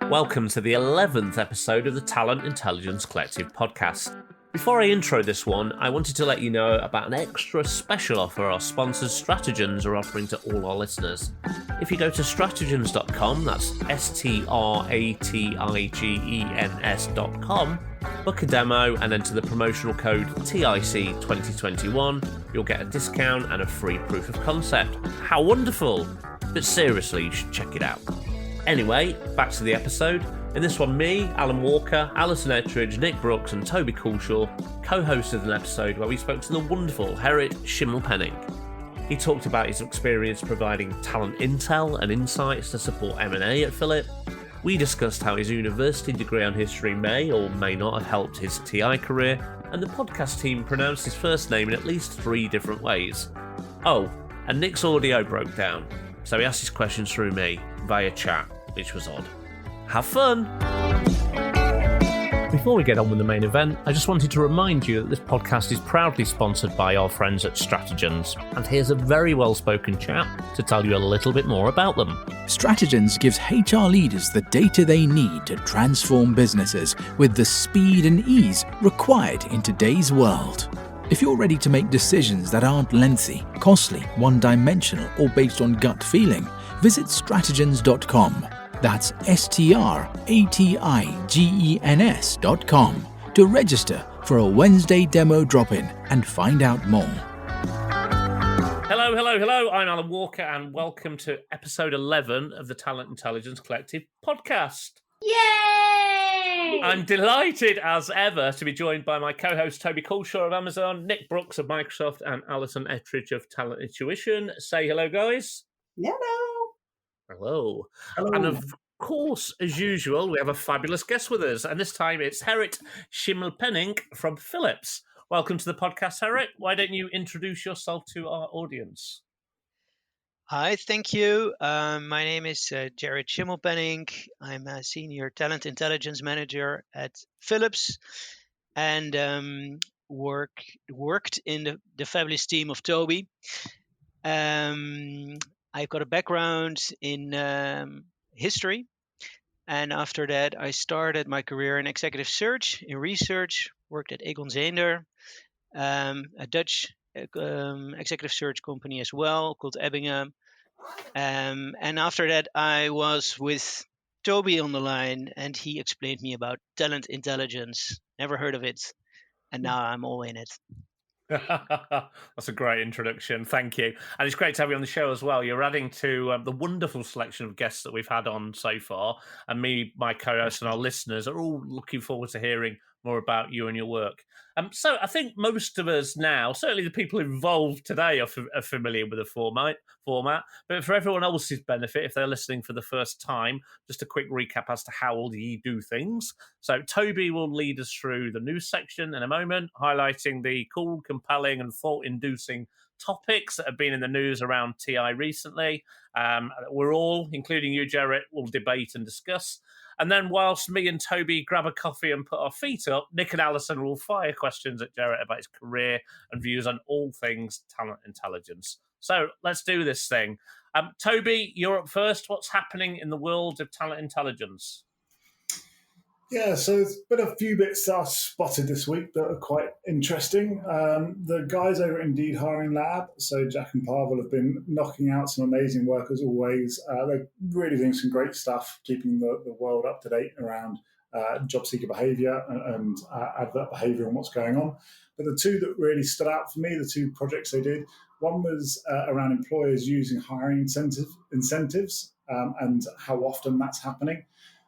Welcome to the 11th episode of the Talent Intelligence Collective podcast. Before I intro this one, I wanted to let you know about an extra special offer our sponsors Stratagens are offering to all our listeners. If you go to stratagens.com, that's STRATIGENS.com, book a demo and enter the promotional code TIC2021, you'll get a discount and a free proof of concept. How wonderful! But seriously, you should check it out. Anyway, back to the episode. In this one, me, Alan Walker, Alison Ettridge, Nick Brooks and Toby Culshaw co-hosted an episode where we spoke to the wonderful Gerrit Schimmelpenninck. He talked about his experience providing talent intel and insights to support M&A at Philip. We discussed how his university degree on history may or may not have helped his TI career, and the podcast team pronounced his first name in at least 3 different ways. Oh, and Nick's audio broke down, so he asked his questions through me via chat, which was odd. Have fun! Before we get on with the main event, I just wanted to remind you that this podcast is proudly sponsored by our friends at Stratagens, and here's a very well-spoken chap to tell you a little bit more about them. Stratagens gives HR leaders the data they need to transform businesses with the speed and ease required in today's world. If you're ready to make decisions that aren't lengthy, costly, one-dimensional, or based on gut feeling, visit stratagens.com. That's STRATIGENS.com to register for a Wednesday demo drop-in and find out more. Hello. I'm Alan Walker and welcome to episode 11 of the Talent Intelligence Collective podcast. Yay! I'm delighted as ever to be joined by my co-host Toby Culshaw of Amazon, Nick Brooks of Microsoft and Alison Ettridge of Talent Intuition. Say hello, guys. Hello. And of course, as usual, we have a fabulous guest with us. And this time it's Gerrit Schimmelpenninck from Philips. Welcome to the podcast, Gerrit. Why don't you introduce yourself to our audience? Hi, thank you. My name is Gerrit Schimmelpenninck. I'm a senior talent intelligence manager at Philips and worked in the fabulous team of Toby. I've got a background in history, and after that I started my career in executive search, in research, worked at Egon Zehnder, a Dutch executive search company as well called Ebbingham. And after that I was with Toby on the line and he explained me about talent intelligence. Never heard of it, and now I'm all in it. That's a great introduction. Thank you. And it's great to have you on the show as well. You're adding to the wonderful selection of guests that we've had on so far. And me, my co-hosts and our listeners are all looking forward to hearing more about you and your work. So I think most of us now, certainly the people involved today, are familiar with the format. But for everyone else's benefit, if they're listening for the first time, just a quick recap as to how we do things. So Toby will lead us through the news section in a moment, highlighting the cool, compelling and thought-inducing topics that have been in the news around TI recently. We're all, including you, Gerrit, will debate and discuss. And then whilst me and Toby grab a coffee and put our feet up, Nick and Alison will fire questions at Gerrit about his career and views on all things talent intelligence. So let's do this thing. Toby, you're up first. What's happening in the world of talent intelligence? Yeah, so there's been a few bits that I spotted this week that are quite interesting. The guys over at Indeed Hiring Lab, so Jack and Pavel, have been knocking out some amazing work as always. They're really doing some great stuff, keeping the world up to date around job seeker behaviour and advert behaviour and what's going on. But the two that really stood out for me, the 2 projects they did, one was around employers using hiring incentives and how often that's happening.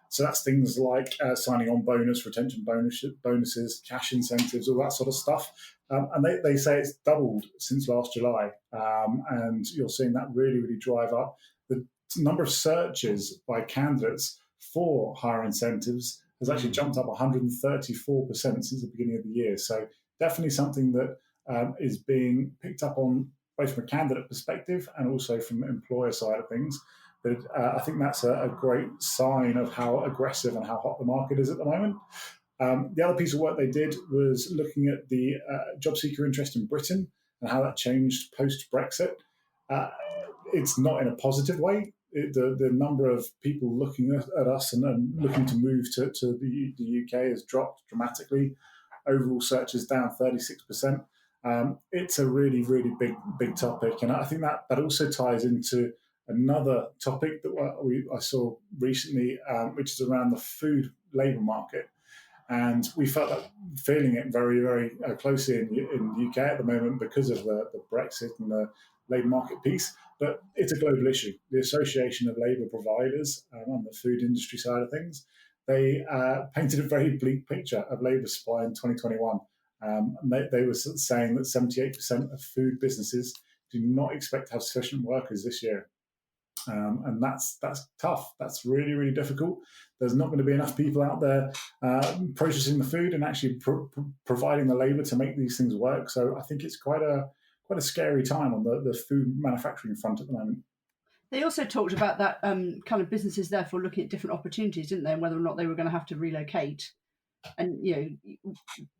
So that's things like signing on bonus, retention bonuses, cash incentives, all that sort of stuff. And they say it's doubled since last July. And you're seeing that really, really drive up. The number of searches by candidates for hire incentives has actually jumped up 134% since the beginning of the year. So definitely something that is being picked up on both from a candidate perspective and also from the employer side of things. But I think that's a great sign of how aggressive and how hot the market is at the moment. The other piece of work they did was looking at the job seeker interest in Britain and how that changed post-Brexit. It's not in a positive way. the number of people looking at us and looking to move to the UK has dropped dramatically. Overall searches down 36%. It's a really, really big topic. And I think that also ties into another topic that I saw recently, which is around the food labour market. And we feeling it very, very closely in the UK at the moment because of the Brexit and the labour market piece. But it's a global issue. The Association of Labour Providers on the food industry side of things, they painted a very bleak picture of labour supply in 2021. They were saying that 78% of food businesses do not expect to have sufficient workers this year. And that's tough. That's really, really difficult. There's not going to be enough people out there processing the food and actually providing the labour to make these things work. So I think it's quite a scary time on the food manufacturing front at the moment. They also talked about that kind of businesses therefore looking at different opportunities, didn't they, and whether or not they were going to have to relocate. And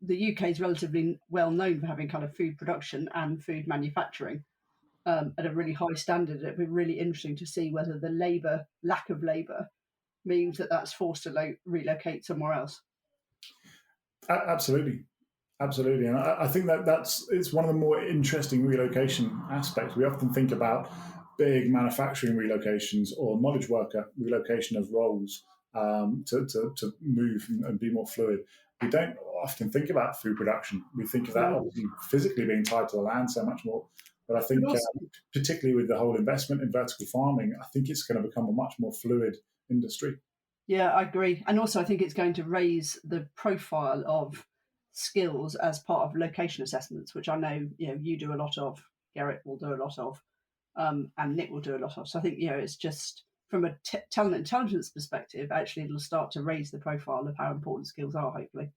the UK is relatively well known for having kind of food production and food manufacturing at a really high standard. It'd be really interesting to see whether the lack of labour means that that's forced to relocate somewhere else. Absolutely. And I think it's one of the more interesting relocation aspects. We often think about big manufacturing relocations or knowledge worker relocation of roles to move and be more fluid. We don't often think about food production. We think of that obviously physically being tied to the land so much more. But I think particularly with the whole investment in vertical farming, I think it's going to become a much more fluid industry. Yeah, I agree. And also I think it's going to raise the profile of skills as part of location assessments, which I know you do a lot of, Gerrit will do a lot of, and Nick will do a lot of. So I think it's just from a talent intelligence perspective, actually it'll start to raise the profile of how important skills are, hopefully.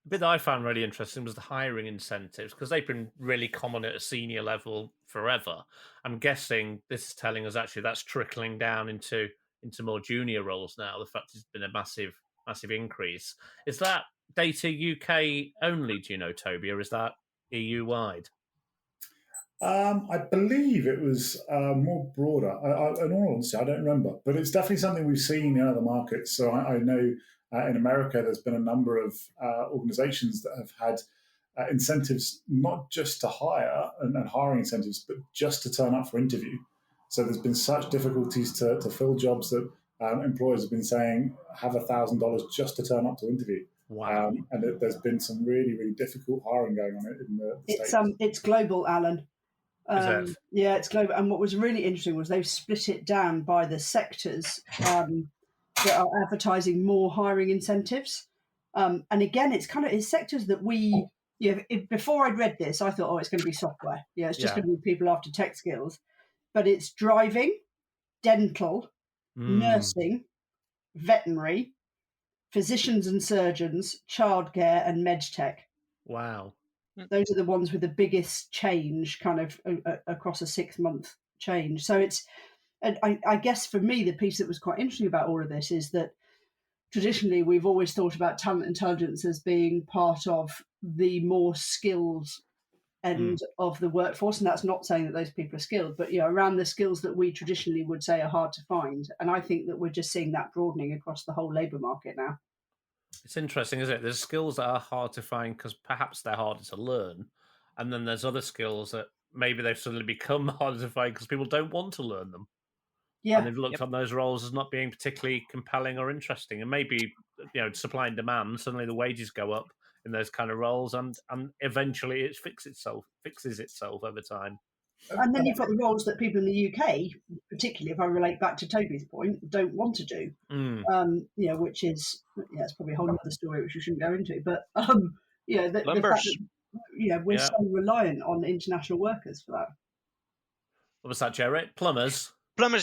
The bit that I found really interesting was the hiring incentives, because they've been really common at a senior level forever. I'm guessing this is telling us actually that's trickling down into more junior roles now. The fact it's been a massive increase. Is that data UK only, do you know, Toby, or is that EU wide? I believe it was more broader. In all honesty, I don't remember, but it's definitely something we've seen in other markets. So I know in America, there's been a number of organizations that have had incentives, not just to hire and hiring incentives, but just to turn up for interview. So there's been such difficulties to fill jobs that employers have been saying have $1,000 just to turn up to interview. Wow. And there's been some really, really difficult hiring going on in the States. It's global, Alan. Is it? Yeah, it's global. And what was really interesting was they've split it down by the sectors that are advertising more hiring incentives. And again, it's sectors that we, before I'd read this, I thought, it's going to be software. Yeah, it's just going to be people after tech skills. But it's driving, dental, nursing, veterinary, physicians and surgeons, childcare, and medtech. Wow. Those are the ones with the biggest change kind of across a 6-month change. So I guess for me, the piece that was quite interesting about all of this is that traditionally we've always thought about talent intelligence as being part of the more skilled end of the workforce. And that's not saying that those people are skilled, but around the skills that we traditionally would say are hard to find. And I think that we're just seeing that broadening across the whole labour market now. It's interesting, isn't it? There's skills that are hard to find because perhaps they're harder to learn. And then there's other skills that maybe they've suddenly become harder to find because people don't want to learn them. Yeah. And they've looked on those roles as not being particularly compelling or interesting. And maybe, supply and demand, suddenly the wages go up in those kind of roles and eventually it fixes itself over time. And then you've got the roles that people in the UK, particularly if I relate back to Toby's point, don't want to do. Which is it's probably a whole other story which we shouldn't go into. But the fact that we're so reliant on international workers for that. What was that, Gerrit? Plumbers,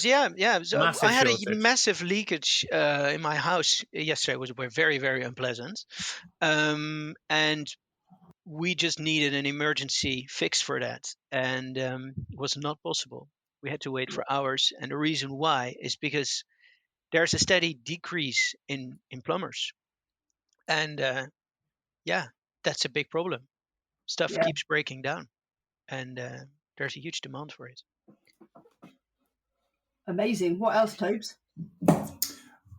yeah. So I had shortage. a massive leakage in my house yesterday. Were very, very unpleasant, and we just needed an emergency fix for that, and it was not possible. We had to wait for hours, and the reason why is because there's a steady decrease in plumbers, and that's a big problem. Stuff keeps breaking down, and there's a huge demand for it. Amazing. What else, Tobes?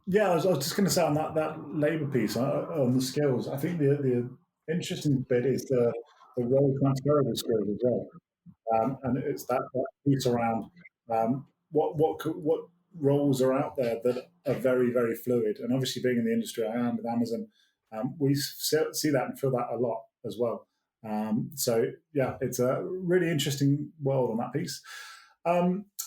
Yeah, I was just going to say on that labour piece on the skills. I think the interesting bit is the role transferable skills as well, and it's that piece around what roles are out there that are very very fluid. And obviously, being in the industry I am with Amazon, we see that and feel that a lot as well. So yeah, it's a really interesting world on that piece.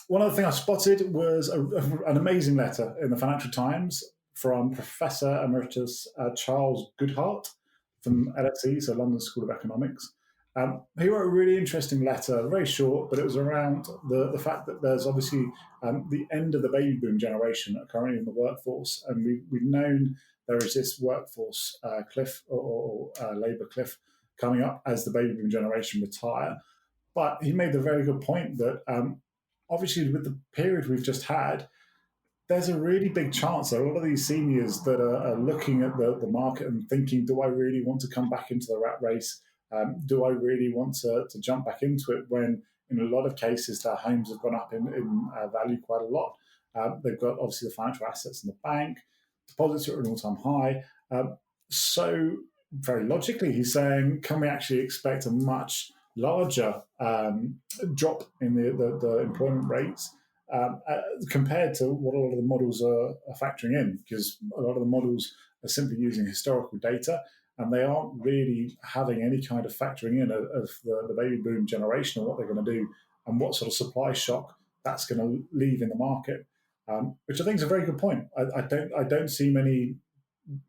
One other thing I spotted was an amazing letter in the Financial Times from Professor Emeritus Charles Goodhart from LSE, so London School of Economics. He wrote a really interesting letter, very short, but it was around the fact that there's obviously the end of the baby boom generation currently in the workforce, and we've known there is this workforce cliff or labour cliff coming up as the baby boom generation retire. But he made the very good point that obviously with the period we've just had, there's a really big chance that a lot of these seniors that are looking at the market and thinking, do I really want to come back into the rat race? Do I really want to jump back into it when in a lot of cases their homes have gone up in value quite a lot? They've got obviously the financial assets in the bank, deposits are at an all-time high. So very logically, he's saying, can we actually expect a much larger drop in the employment rates compared to what a lot of the models are factoring in? Because a lot of the models are simply using historical data, and they aren't really having any kind of factoring in of the baby boom generation and what they're going to do and what sort of supply shock that's going to leave in the market. Which I think is a very good point. I don't see many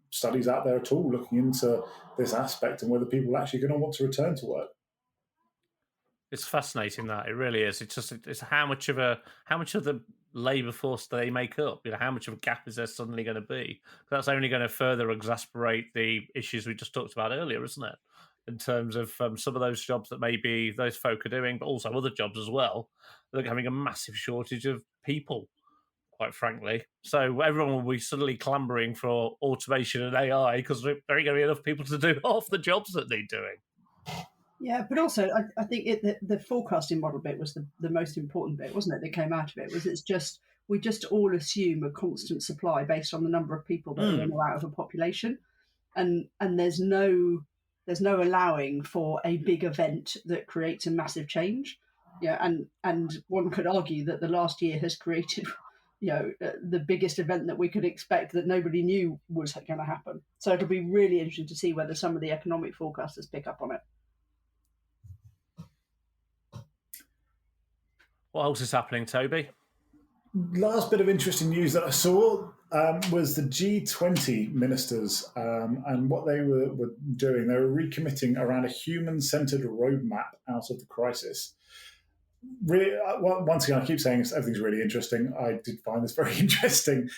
studies out there at all looking into this aspect and whether people are actually going to want to return to work. It's fascinating, that it really is. It's how much of the labour force do they make up? How much of a gap is there suddenly going to be? That's only going to further exasperate the issues we just talked about earlier, isn't it? In terms of some of those jobs that maybe those folk are doing, but also other jobs as well. They're having a massive shortage of people, quite frankly. So everyone will be suddenly clambering for automation and AI because there ain't going to be enough people to do half the jobs that they're doing. Yeah, but also I think the forecasting model bit was the most important bit, wasn't it? That came out of it was we just all assume a constant supply based on the number of people that are in or out of a population, and there's no allowing for a big event that creates a massive change. Yeah, and one could argue that the last year has created, the biggest event that we could expect that nobody knew was going to happen. So it'll be really interesting to see whether some of the economic forecasters pick up on it. What else is happening, Toby? Last bit of interesting news that I saw was the G20 ministers and what they were doing. They were recommitting around a human-centered roadmap out of the crisis. Once again, I keep saying everything's really interesting. I did find this very interesting.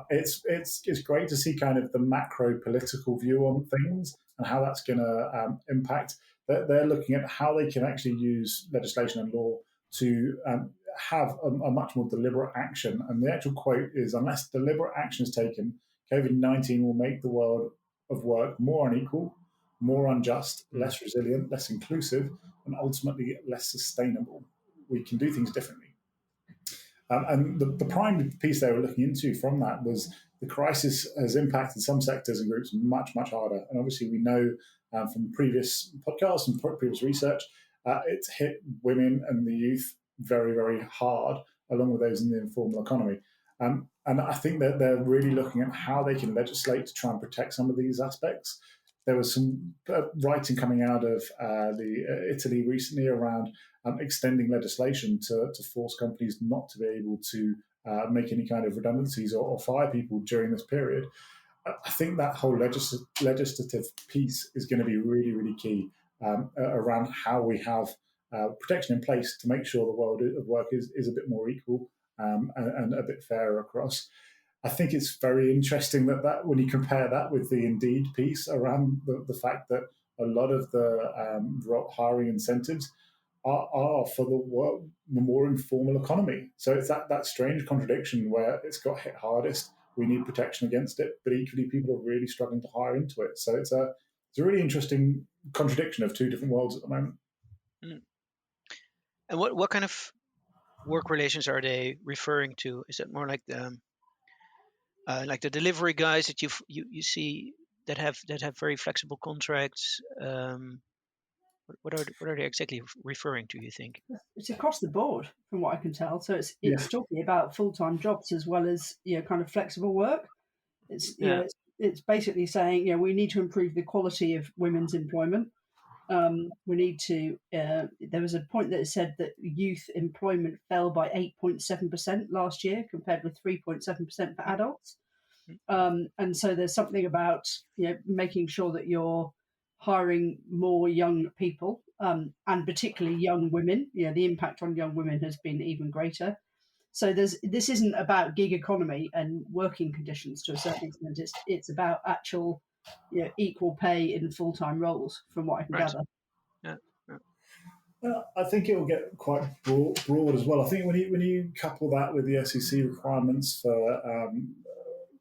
It's great to see kind of the macro political view on things and how that's going to impact. They're looking at how they can actually use legislation and law to have a much more deliberate action. And the actual quote is, unless deliberate action is taken, COVID-19 will make the world of work more unequal, more unjust, less resilient, less inclusive, and ultimately less sustainable. We can do things differently. And the prime piece they were looking into from that was the crisis has impacted some sectors and groups much, much harder. And obviously we know from previous podcasts and previous research, it's hit women and the youth very, very hard, along with those in the informal economy. And I think that they're really looking at how they can legislate to try and protect some of these aspects. There was some writing coming out of Italy recently around extending legislation to force companies not to be able to make any kind of redundancies or fire people during this period. I think that whole legislative piece is going to be really, really key around how we have protection in place to make sure the world of work is a bit more equal and a bit fairer across. I think it's very interesting that when you compare that with the Indeed piece around the fact that a lot of the hiring incentives are for the more informal economy. So it's that strange contradiction where it's got hit hardest. We need protection against it, but equally people are really struggling to hire into it. So it's a really interesting contradiction of two different worlds at the moment. And what kind of work relations are they referring to? Is it more like the delivery guys that you see that have very flexible contracts? What are they exactly referring to, you think? It's across the board, from what I can tell. So it's Yeah. talking about full-time jobs as well as kind of flexible work. It's Yeah. it's basically saying we need to improve the quality of women's employment. We need to. There was a point that said that youth employment fell by 8.7% last year, compared with 3.7% for adults. And so there's something about making sure that you're hiring more young people, and particularly young women. The impact on young women has been even greater. So this isn't about gig economy and working conditions to a certain extent. It's about actual equal pay in full-time roles, from what I can Right. gather. Yeah. I think it will get quite broad as well. I think when you couple that with the SEC requirements for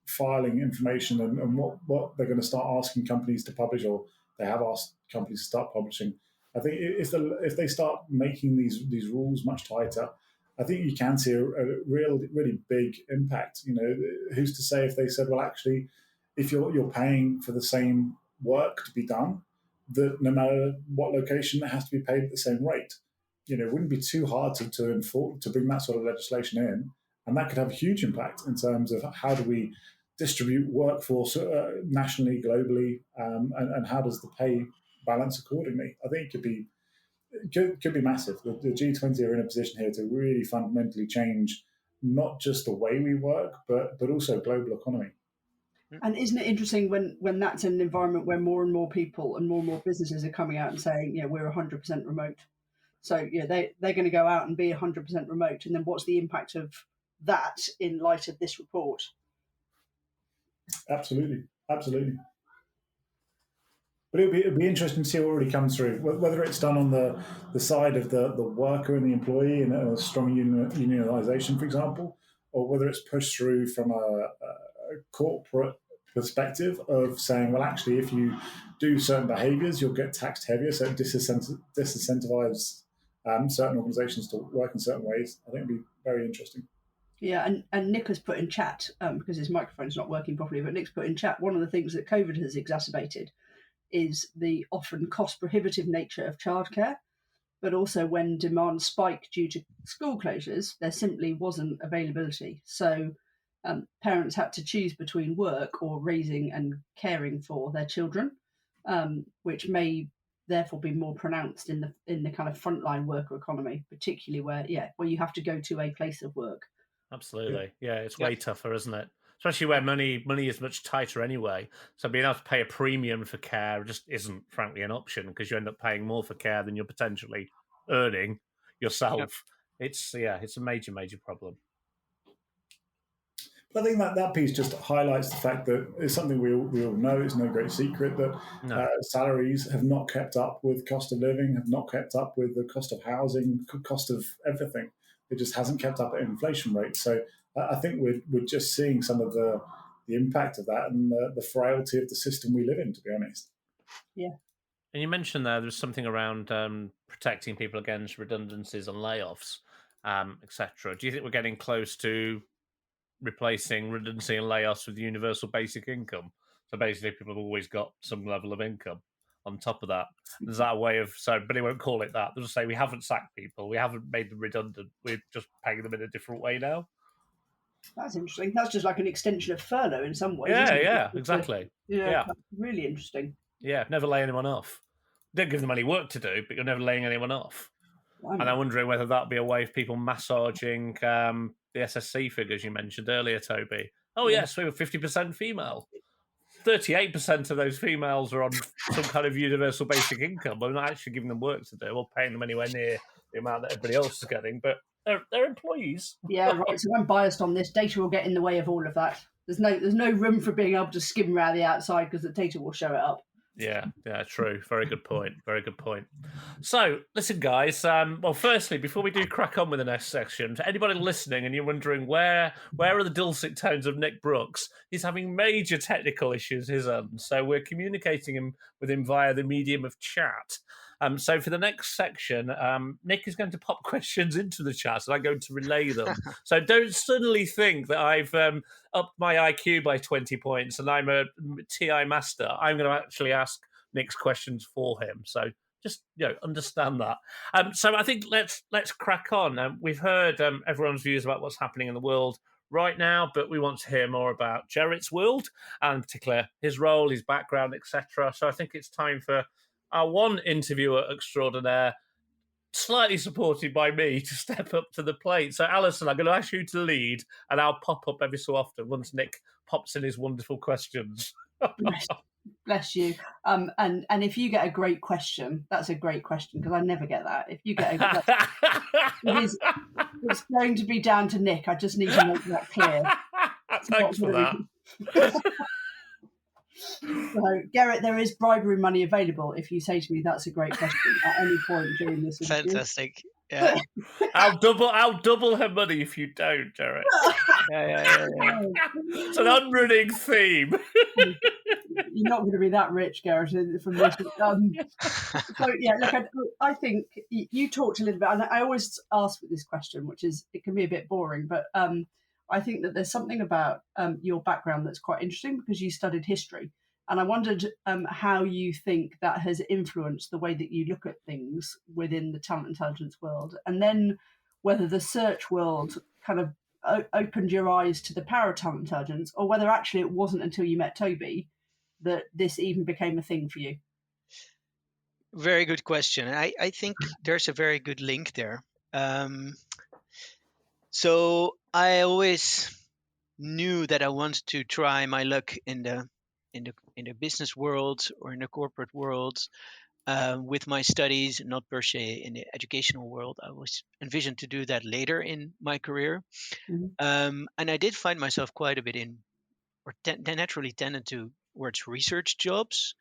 filing information and what they're going to start asking companies to publish, or they have asked companies to start publishing, I think if they start making these rules much tighter, I think you can see a really big impact. Who's to say if they said, well, actually, if you're paying for the same work to be done, that no matter what location, it has to be paid at the same rate. It wouldn't be too hard to bring that sort of legislation in, and that could have a huge impact in terms of how do we distribute workforce nationally, globally, and how does the pay balance accordingly. I think it could be massive. The G20 are in a position here to really fundamentally change not just the way we work, but also global economy. And isn't it interesting when that's an environment where more and more people and more businesses are coming out and saying, we're 100% remote. So they're going to go out and be 100% remote. And then what's the impact of that in light of this report? Absolutely. But it'll be interesting to see what already comes through, whether it's done on the side of the worker and the employee and a strong unionisation, for example, or whether it's pushed through from a corporate perspective of saying, well, actually, if you do certain behaviours, you'll get taxed heavier, so it disincentivises certain organisations to work in certain ways. I think it'd be very interesting. Yeah, and Nick has put in chat, because his microphone's not working properly, but Nick's put in chat, one of the things that COVID has exacerbated is the often cost-prohibitive nature of childcare, but also when demand spiked due to school closures, there simply wasn't availability. So parents had to choose between work or raising and caring for their children, which may therefore be more pronounced in the kind of frontline worker economy, particularly where you have to go to a place of work. Absolutely. Yeah, it's way tougher, isn't it? Especially where money is much tighter anyway. So being able to pay a premium for care just isn't, frankly, an option, because you end up paying more for care than you're potentially earning yourself. Yep. It's a major problem. But I think that piece just highlights the fact that it's something we all know. It's no great secret that salaries have not kept up with cost of living, have not kept up with the cost of housing, cost of everything. It just hasn't kept up at inflation rate. So I think we're just seeing some of the impact of that and the frailty of the system we live in, to be honest. Yeah. And you mentioned there's something around protecting people against redundancies and layoffs, etc. Do you think we're getting close to replacing redundancy and layoffs with universal basic income? So basically, people have always got some level of income on top of that. There's that way of but they won't call it that. They'll just say we haven't sacked people, we haven't made them redundant, we're just paying them in a different way now. That's interesting. That's just like an extension of furlough in some ways. Yeah, exactly. Really interesting. Yeah, never lay anyone off. Don't give them any work to do, but you're never laying anyone off. And I'm wondering whether that'd be a way of people massaging the SSC figures you mentioned earlier, Toby. Oh, yes, we were 50% female. 38% of those females are on some kind of universal basic income. We're not actually giving them work to do or paying them anywhere near the amount that everybody else is getting, but they're employees. Yeah, right. So I'm biased on this. Data will get in the way of all of that. There's no room for being able to skim around the outside because the data will show it up. Yeah, true. Very good point. So, listen, guys. Well, firstly, before we do crack on with the next section, to anybody listening and you're wondering where are the dulcet tones of Nick Brooks, he's having major technical issues his end. So we're communicating with him via the medium of chat. So for the next section, Nick is going to pop questions into the chat, and I'm going to relay them. So don't suddenly think that I've upped my IQ by 20 points and I'm a TI master. I'm going to actually ask Nick's questions for him. So just understand that. So I think let's crack on. We've heard everyone's views about what's happening in the world right now, but we want to hear more about Gerrit's world, and in particular his role, his background, etc. So I think it's time for our one interviewer extraordinaire, slightly supported by me, to step up to the plate. So Alison, I'm going to ask you to lead, and I'll pop up every so often once Nick pops in his wonderful questions. Bless you. And if you get a great question, that's a great question, because I never get that. If you get it's going to be down to Nick. I just need to make that clear. Thanks for that. So, Gerrit, there is bribery money available if you say to me that's a great question at any point during this interview. Fantastic. Yeah. I'll double her money if you don't, Gerrit. Yeah. It's an unrunning theme. You're not going to be that rich, Gerrit, from this. So yeah, look, I think you talked a little bit, and I always ask with this question, which is, it can be a bit boring, but I think that there's something about your background that's quite interesting, because you studied history. And I wondered how you think that has influenced the way that you look at things within the talent intelligence world, and then whether the search world kind of opened your eyes to the power of talent intelligence, or whether actually it wasn't until you met Toby that this even became a thing for you. Very good question. I think there's a very good link there. So I always knew that I wanted to try my luck in the business world or in the corporate world with my studies, not per se in the educational world. I was envisioned to do that later in my career. And I did find myself quite a bit in, or naturally tended towards research jobs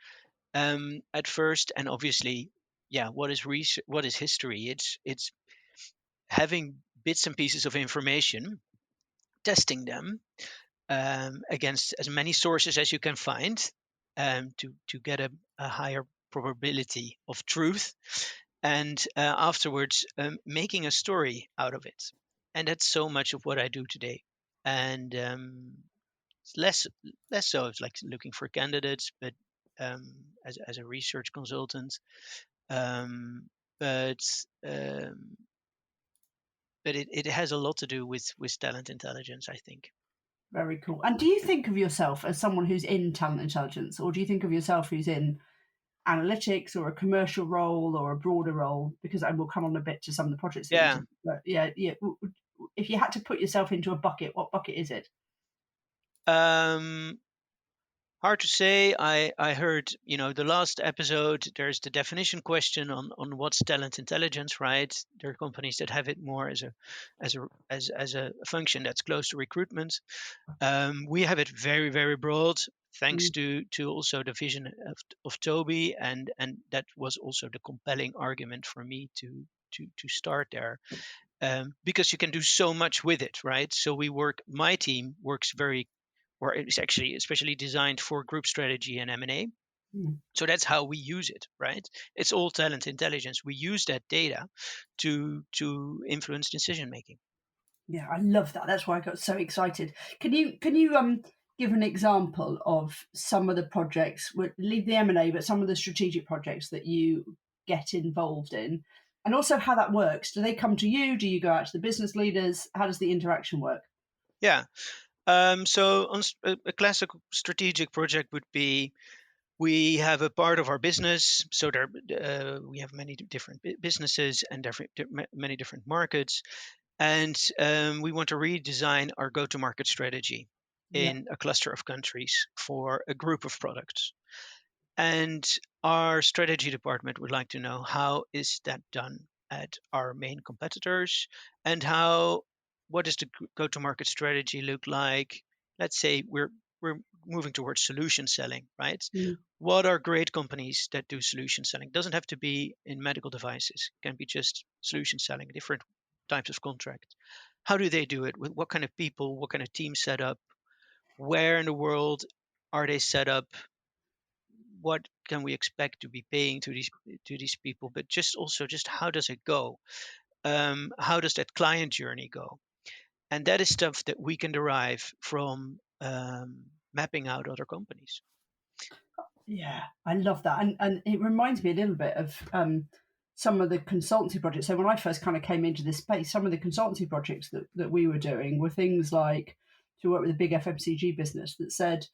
at first. And obviously, what is history? It's having bits and pieces of information, testing them against as many sources as you can find to get a higher probability of truth, and afterwards making a story out of it. And that's so much of what I do today. And it's less so it's like looking for candidates, but as a research consultant. But it has a lot to do with talent intelligence, I think. Very cool. And do you think of yourself as someone who's in talent intelligence, or do you think of yourself who's in analytics or a commercial role or a broader role? Because I will come on a bit to some of the projects. Yeah. But yeah. If you had to put yourself into a bucket, what bucket is it? Hard to say. I heard, the last episode, there's the definition question on what's talent intelligence, right? There are companies that have it more as a function that's close to recruitment. We have it very, very broad, thanks to also the vision of Toby, and that was also the compelling argument for me to start there. Because you can do so much with it, right? So my team works or it's actually especially designed for group strategy and M&A. So that's how we use it, right? It's all talent intelligence. We use that data to influence decision making. Yeah, I love that. That's why I got so excited. Can you give an example of some of the projects? Leave the M&A, but some of the strategic projects that you get involved in, and also how that works. Do they come to you? Do you go out to the business leaders? How does the interaction work? Yeah. So on a classic strategic project would be, we have a part of our business. So we have many different businesses and many different markets. And we want to redesign our go-to-market strategy in a cluster of countries for a group of products. And our strategy department would like to know, how is that done at our main competitors, and what does the go-to-market strategy look like? Let's say we're moving towards solution selling, right? What are great companies that do solution selling? It doesn't have to be in medical devices. It can be just solution selling, different types of contract. How do they do it? With what kind of people? What kind of team setup? Where in the world are they set up? what can we expect to be paying to these people, but just also just how does it go? How does that client journey go? And that is stuff that we can derive from mapping out other companies. Yeah, I love that, and it reminds me a little bit of some of the consultancy projects. So when I first kind of came into this space, some of the consultancy projects that we were doing were things like to work with a big FMCG business that said,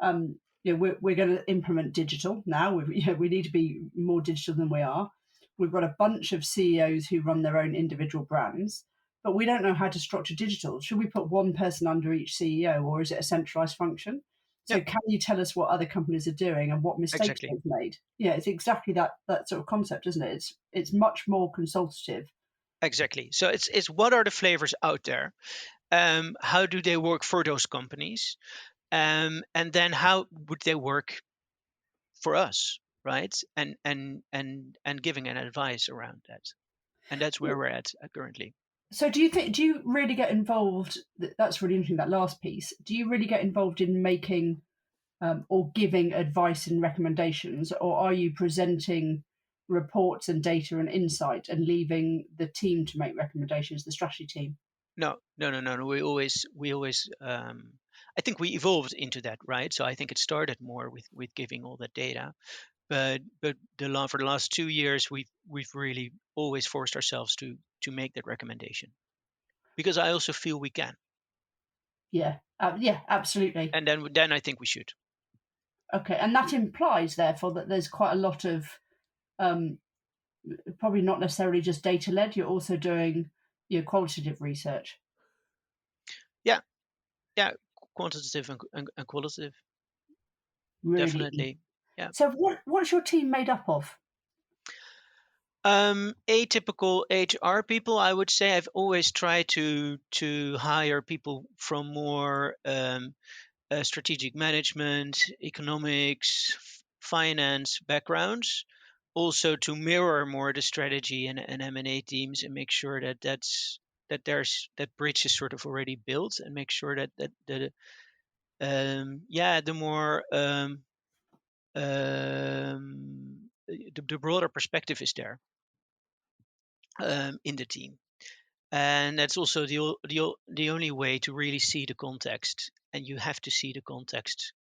we're going to implement digital now. We need to be more digital than we are. We've got a bunch of CEOs who run their own individual brands, but we don't know how to structure digital. Should we put one person under each CEO, or is it a centralized function? So Yep. can you tell us what other companies are doing and what mistakes Exactly. they've made? Yeah, it's exactly that sort of concept, isn't it? It's much more consultative. Exactly. So it's what are the flavors out there? How do they work for those companies? And then how would they work for us, right? And giving an advice around that. And that's where we're at currently. So do you really get involved? That's really interesting, that last piece. Do you really get involved in making or giving advice and recommendations, or are you presenting reports and data and insight and leaving the team to make recommendations, the strategy team? No. We always. I think we evolved into that, right? So I think it started more with giving all that data, but for the last 2 years, we've really always forced ourselves to make that recommendation, because I also feel we can, Yeah, absolutely. and then I think we should. Okay, and that implies, therefore, that there's quite a lot of probably not necessarily just data led. You're also doing qualitative research. Yeah, quantitative and qualitative, Really. definitely. Yeah. So what's your team made up of? Atypical HR people, I would say. I've always tried to hire people from more strategic management, economics, finance backgrounds, also to mirror more the strategy and M&A teams, and make sure that that bridge is sort of already built, and make sure that the more the broader perspective is there in the team. And that's also the only way to really see the context, and you have to see the context,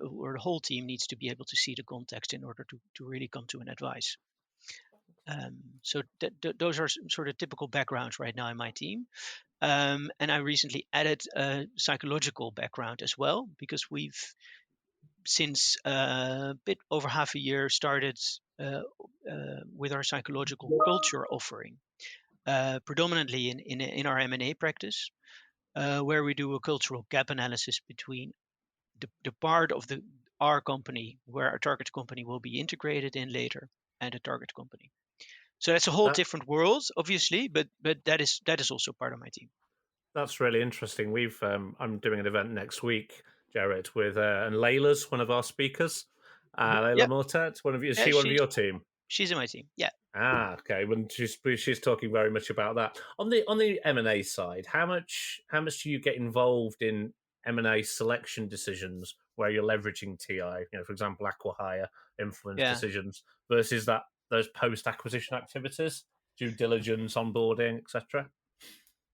or the whole team needs to be able to see the context in order to really come to an advice. So those are sort of typical backgrounds right now in my team. And I recently added a psychological background as well, because we've since a bit over half a year started with our psychological culture offering. Predominantly in our M&A practice, where we do a cultural gap analysis between the part of our company where our target company will be integrated in later, and the target company. So that's a whole different world, obviously, but that is also part of my team. That's really interesting. I'm doing an event next week, Gerrit, with and Layla's one of our speakers. Layla Mortet, one of you. Is she one of your team? She's in my team. Yeah. Okay. When she's talking very much about that on the M&A side, how much do you get involved in M&A selection decisions where you're leveraging TI? For example, acquihire influence decisions versus those post acquisition activities, due diligence, onboarding, etc.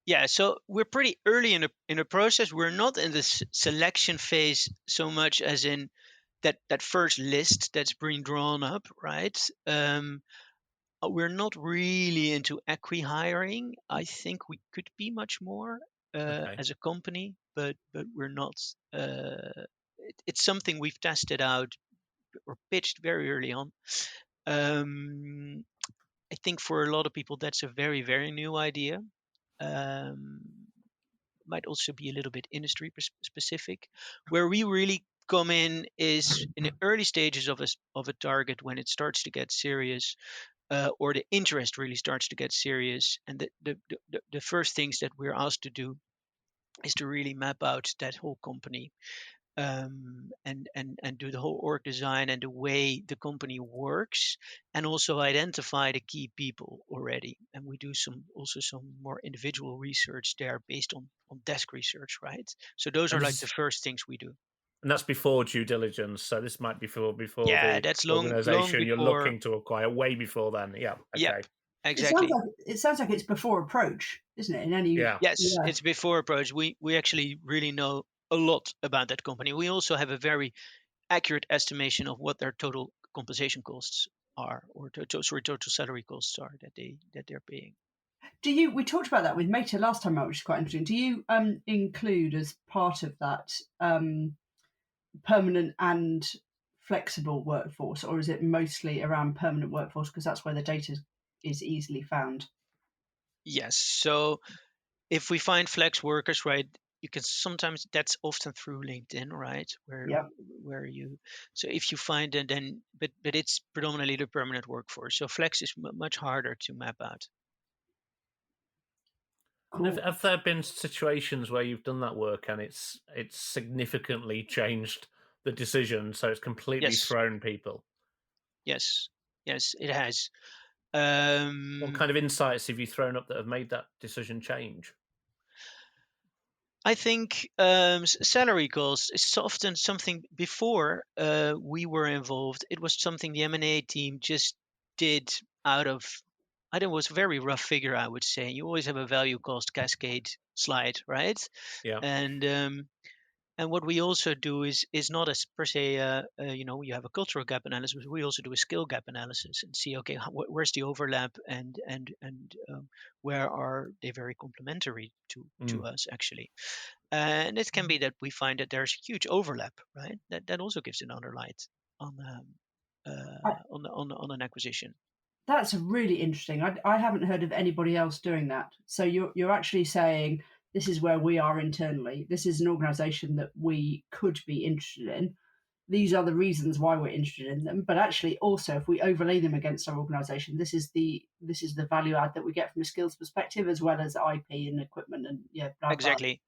Yeah, so we're pretty early in the process. We're not in the selection phase so much as in that first list that's being drawn up, right? We're not really into acqui-hiring. I think we could be much more as a company, but we're not. It's something we've tested out or pitched very early on. I think for a lot of people that's a very, very new idea. Might also be a little bit industry specific. Where we really come in is in the early stages of a target, when it starts to get serious, or the interest really starts to get serious. And the first things that we're asked to do is to really map out that whole company, and do the whole org design and the way the company works, and also identify the key people already. And we do some more individual research there based on desk research, right? So those are like the first things we do. And that's before due diligence. So this might be before Yeah, the that's long organisation you're before. looking to acquire, way before then. Yeah. Yep, Okay. exactly. It sounds like it's before approach, isn't it? In any Yeah. Yes, it's before approach. We actually really know a lot about that company. We also have a very accurate estimation of what their total compensation costs are, or total salary costs are that they're paying. We talked about that with Meta last time out, which is quite interesting. Do you include as part of that permanent and flexible workforce, or is it mostly around permanent workforce because that's where the data is easily found? Yes. So if we find flex workers, right, you can sometimes, that's often through LinkedIn, right, where you, so if you find it, then but it's predominantly the permanent workforce. So flex is much harder to map out. Cool. And have there been situations where you've done that work and it's significantly changed the decision, so it's completely thrown people? Yes, it has. What kind of insights have you thrown up that have made that decision change? I think salary costs is often something before we were involved. It was something the M&A team just did out of, I think it was a very rough figure, I would say. You always have a value cost cascade slide, right? Yeah. And what we also do is not as per se, you have a cultural gap analysis. We also do a skill gap analysis and see, okay, where's the overlap and where are they very complementary to us actually. And it can be that we find that there's huge overlap, right? That also gives another light on an acquisition. That's really interesting. I haven't heard of anybody else doing that. So you're actually saying this is where we are internally. This is an organisation that we could be interested in. These are the reasons why we're interested in them. But actually, also, if we overlay them against our organisation, this is the value add that we get from a skills perspective, as well as IP and equipment and blah, exactly.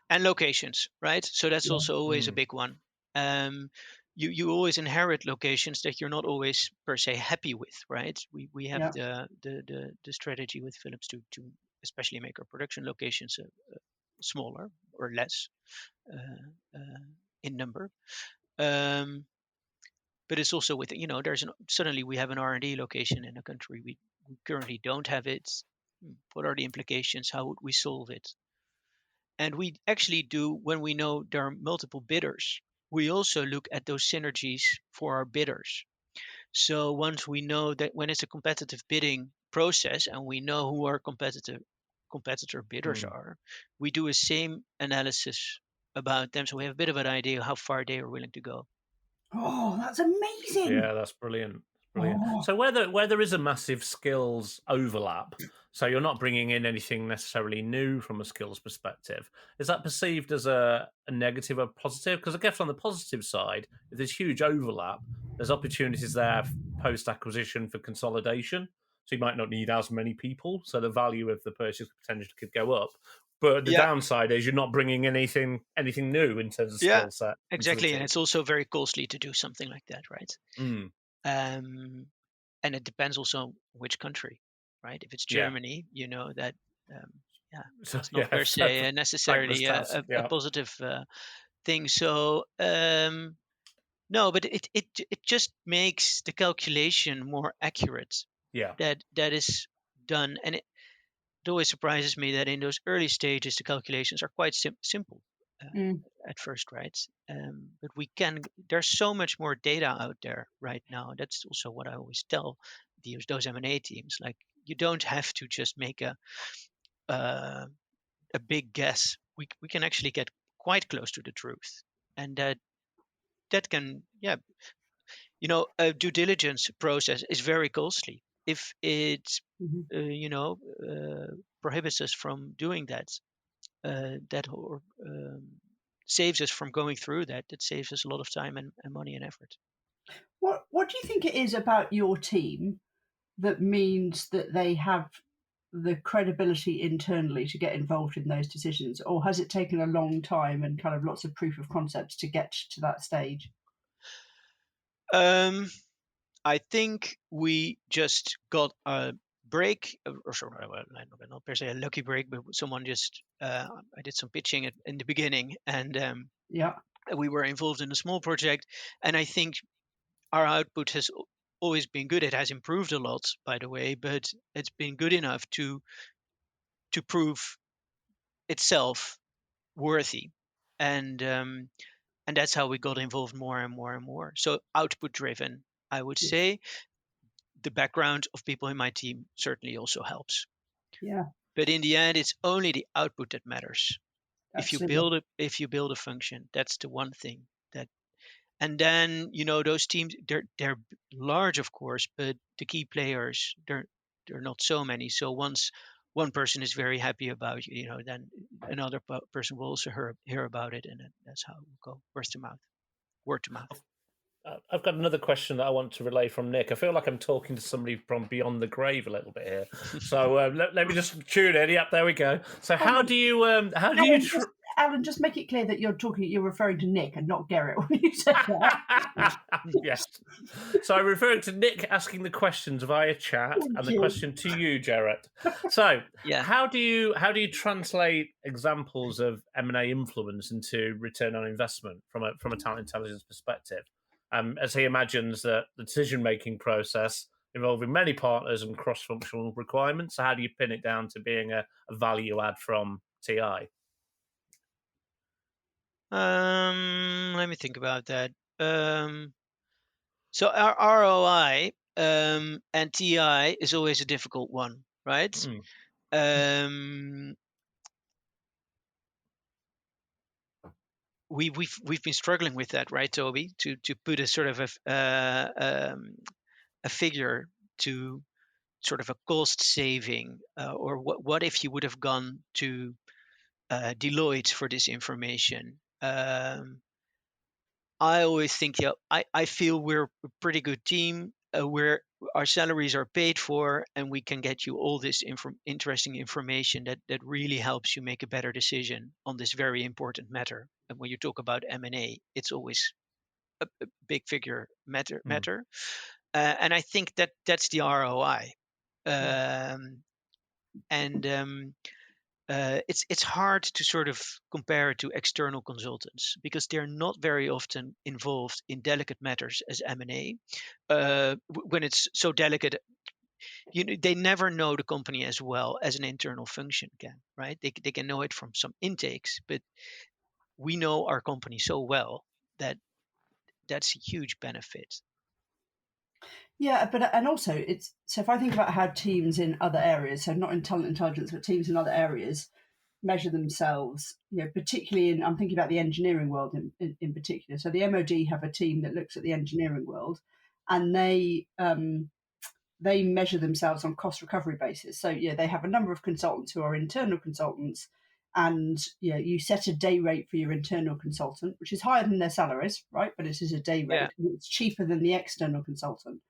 Blah. And locations, right? So that's also always a big one. You always inherit locations that you're not always per se happy with, right? We have the strategy with Philips to especially make our production locations smaller or less in number. But it's also with, suddenly we have an R&D location in a country we currently don't have it. What are the implications? How would we solve it? And we actually do, when we know there are multiple bidders, we also look at those synergies for our bidders. So once we know that when it's a competitive bidding process and we know who our competitor bidders are, we do a same analysis about them. So we have a bit of an idea how far they are willing to go. Oh, that's amazing. Yeah, that's brilliant. Brilliant. Oh. So where there is a massive skills overlap, so you're not bringing in anything necessarily new from a skills perspective, is that perceived as a negative or positive? Because I guess on the positive side, if there's huge overlap, there's opportunities there post-acquisition for consolidation. So you might not need as many people, so the value of the purchase potential could go up. But the downside is you're not bringing anything new in terms of skill set. Exactly, and it's also very costly to do something like that, right? And it depends also which country, right? If it's Germany, you know that it's not per se necessarily a positive thing. So no, but it just makes the calculation more accurate. Yeah, that is done, and it always surprises me that in those early stages the calculations are quite simple at first, right? But there's so much more data out there right now. That's also what I always tell those M&A teams. Like, you don't have to just make a big guess. We can actually get quite close to the truth, and that can a due diligence process is very costly. If it prohibits us from doing that, saves us from going through that. That saves us a lot of time and money and effort. What do you think it is about your team that means that they have the credibility internally to get involved in those decisions, or has it taken a long time and kind of lots of proof of concepts to get to that stage? I think we just got a break, or sorry, not per se a lucky break, but someone just I did some pitching in the beginning, and We were involved in a small project, and I think our output has always been good. It has improved a lot, by the way, but it's been good enough to prove itself worthy, and that's how we got involved more and more and more. So output driven, I would say. The background of people in my team certainly also helps. Yeah, But in the end, it's only the output that matters. absolutely. If you build a function, that's the one thing that. And then those teams, they're large, of course, but the key players, they're not so many. So once one person is very happy about then another person will also hear about it, and then that's how it will go, word to mouth. I've got another question that I want to relay from Nick. I feel like I'm talking to somebody from beyond the grave a little bit here. So let me just tune in. Yep, there we go. So how do you Alan, just make it clear that you're referring to Nick and not Gerrit when you said that. Yes. So I'm referring to Nick asking the questions via chat and the question to you, Gerrit. So how do you translate examples of M&A influence into return on investment from a talent intelligence perspective? As he imagines that the decision-making process involving many partners and cross-functional requirements. So how do you pin it down to being a value add from TI? Let me think about that. So our ROI and TI is always a difficult one, right? We've been struggling with that, right, Toby? To put a sort of a figure to sort of a cost saving, or what if you would have gone to Deloitte for this information? I always think, I feel we're a pretty good team where our salaries are paid for, and we can get you all this interesting information that really helps you make a better decision on this very important matter. And when you talk about M&A, it's always a big figure matter. And I think that's the ROI. It's hard to sort of compare it to external consultants because they're not very often involved in delicate matters as M&A. When it's so delicate, they never know the company as well as an internal function can, right? They can know it from some intakes, but we know our company so well that that's a huge benefit. Yeah, and also it's so if I think about how teams in other areas, so not in talent intelligence, but teams in other areas measure themselves, particularly I'm thinking about the engineering world in particular. So the MOD have a team that looks at the engineering world, and they measure themselves on cost recovery basis. So they have a number of consultants who are internal consultants, and you set a day rate for your internal consultant, which is higher than their salaries, right? But it is a day rate, and it's cheaper than the external consultant.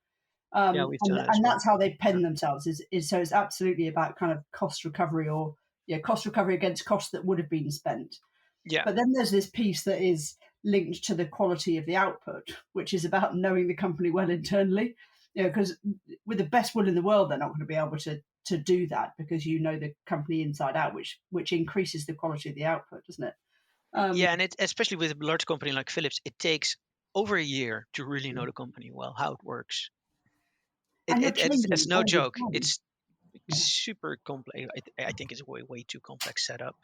We've done it as well. That's how they pen themselves. Is so it's absolutely about kind of cost recovery or cost recovery against costs that would have been spent. Yeah. But then there's this piece that is linked to the quality of the output, which is about knowing the company well internally. Because with the best will in the world, they're not going to be able to do that because the company inside out, which increases the quality of the output, doesn't it? And especially with a large company like Philips, it takes over a year to really know the company well, how it works. It's no joke. It's super complex. I think it's a way too complex setup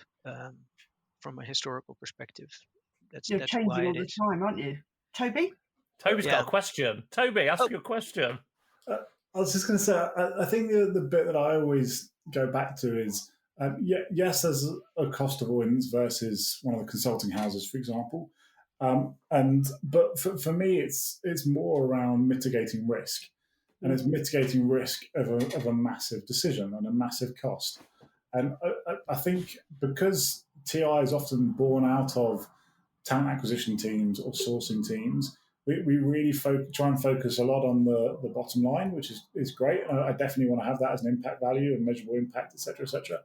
from a historical perspective. You're That's changing why all it the is. time, aren't you, Toby? Toby's got a question. Toby, ask your question. I was just going to say, I think the bit that I always go back to is, yes, there's a cost avoidance versus one of the consulting houses, for example. But for me, it's more around mitigating risk. And it's mitigating risk of a massive decision and a massive cost. And I think because TI is often born out of talent acquisition teams or sourcing teams, we really try and focus a lot on the bottom line, which is great. I definitely want to have that as an impact value and measurable impact, et cetera, et cetera.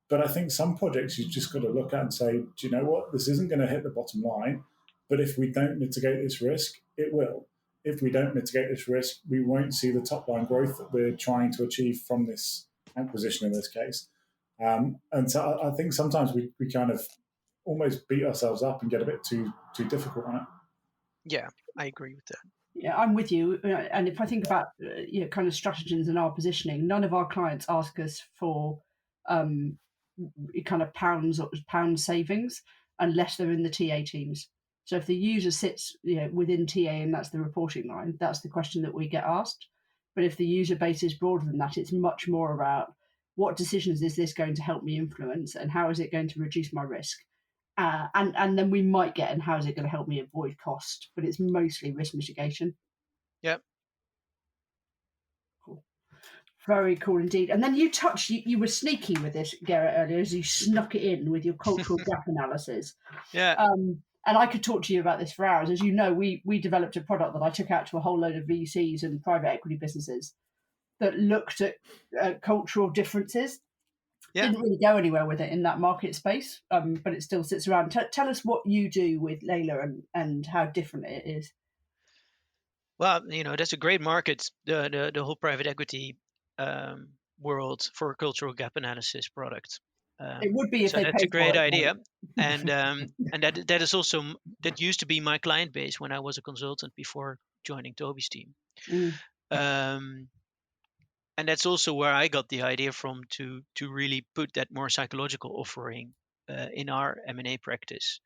But I think some projects you've just got to look at and say, do you know what? This isn't going to hit the bottom line, but if we don't mitigate this risk, it will. If we don't mitigate this risk, we won't see the top line growth that we're trying to achieve from this acquisition in this case. And so I think sometimes we kind of almost beat ourselves up and get a bit too difficult on it. Yeah, I agree with that. Yeah, I'm with you. And if I think about kind of stratagems and our positioning, none of our clients ask us for kind of pound savings unless they're in the TA teams. So if the user sits within TA and that's the reporting line, that's the question that we get asked. But if the user base is broader than that, it's much more about what decisions is this going to help me influence and how is it going to reduce my risk? And then we might get, and how is it going to help me avoid cost? But it's mostly risk mitigation. Yep. Cool. Very cool indeed. And then you were sneaky with this, Gerrit, earlier as you snuck it in with your cultural gap analysis. Yeah. And I could talk to you about this for hours. As you know, we developed a product that I took out to a whole load of VCs and private equity businesses that looked at cultural differences. Yeah. Didn't really go anywhere with it in that market space, but it still sits around. Tell us what you do with Layla and how different it is. Well, that's a great market, the whole private equity world for a cultural gap analysis product. It would be if so they that's a paid for great it, idea, and that is also that used to be my client base when I was a consultant before joining Toby's team. And that's also where I got the idea from to really put that more psychological offering in our M&A practice.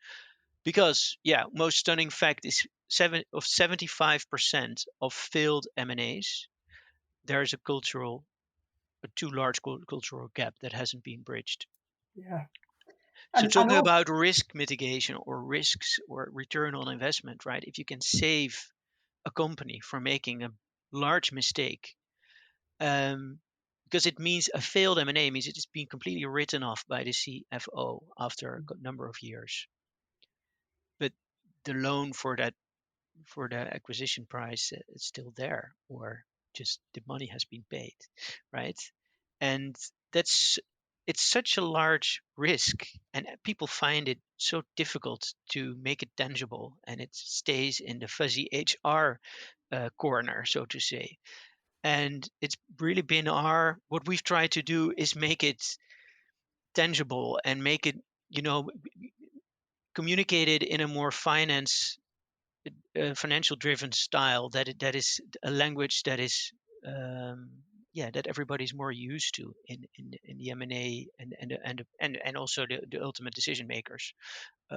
Because, most stunning fact is 75% of failed M&As, there's a too large cultural gap that hasn't been bridged. Yeah. So talking about risk mitigation or risks or return on investment, right? If you can save a company from making a large mistake, because it means a failed M&A means it is being completely written off by the CFO after a number of years. But the loan for the acquisition price is still there, or just the money has been paid, right? And it's such a large risk, and people find it so difficult to make it tangible, and it stays in the fuzzy HR corner, so to say. And it's really been what we've tried to do is make it tangible and make it communicated in a more financial driven style, that is a language that is that everybody's more used to in the M&A and also the ultimate decision makers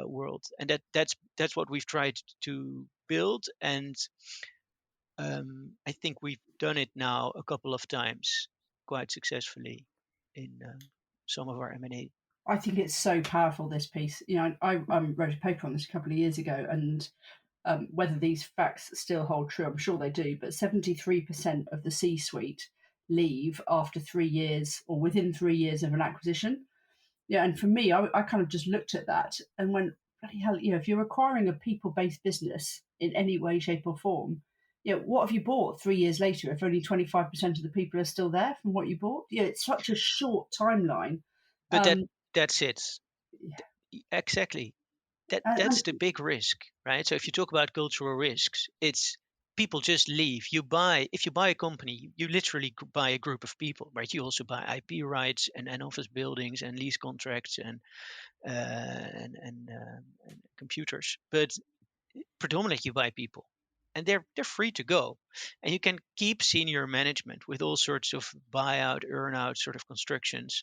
world. And that's what we've tried to build, and I think we've done it now a couple of times quite successfully in some of our M&A. I think it's so powerful, this piece. I wrote a paper on this a couple of years ago, and whether these facts still hold true, I'm sure they do, but 73% of the C-suite leave after 3 years or within 3 years of an acquisition. Yeah, and for me, I kind of just looked at that and went, bloody hell, if you're acquiring a people-based business in any way, shape or form, what have you bought 3 years later if only 25% of the people are still there from what you bought? It's such a short timeline. But that's it. Exactly. That's the big risk, right? So if you talk about cultural risks, it's people just leave. If you buy a company, you literally buy a group of people, right? You also buy IP rights and office buildings and lease contracts and computers, but predominantly you buy people, and they're free to go, and you can keep senior management with all sorts of buyout, earn-out sort of constructions,